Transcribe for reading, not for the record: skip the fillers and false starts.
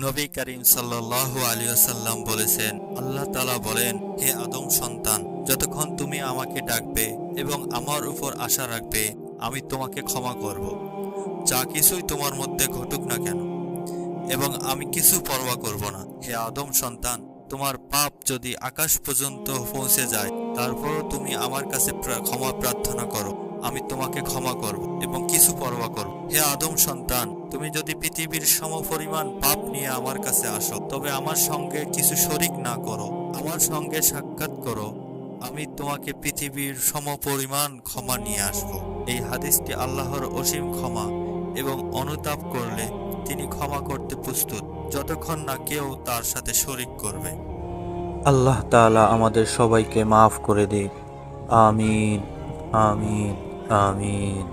নবী করিম সাল্লাল্লাহু আলাইহি ওয়াসাল্লাম বলেছেন, আল্লাহ তাআলা বলেন, হে আদম সন্তান, যতক্ষণ তুমি আমাকে ডাকবে এবং আমার উপর আশা রাখবে, আমি তোমাকে ক্ষমা করব, যা কিছুই তোমার মধ্যে ঘটুক না কেন, এবং আমি কিছু পরোয়া করব না। হে আদম সন্তান, তোমার পাপ যদি আকাশ পর্যন্ত পৌঁছে যায়, তারপরও তুমি আমার কাছে ক্ষমা প্রার্থনা করো, আমি তোমাকে ক্ষমা করব এবং কিছু পরোয়া করব। হে আদম সন্তান, তুমি যদি পৃথিবীর সমপরিমাণ পাপ নিয়ে আমার কাছে আসো, তবে আমার সঙ্গে কিছু শরিক না করো, আমার সঙ্গে সাক্ষাৎ করো, আমি তোমাকে পৃথিবীর সমপরিমাণ ক্ষমা নিয়ে আসব। এই হাদিসটি আল্লাহর অসীম ক্ষমা এবং অনুতাপ করলে তিনি ক্ষমা করতে প্রস্তুত, যতক্ষণ না কেউ তার সাথে শরিক করবে। আল্লাহ তাআলা আমাদের সবাইকে মাফ করে দিক। আমিন, আমিন, আমিন।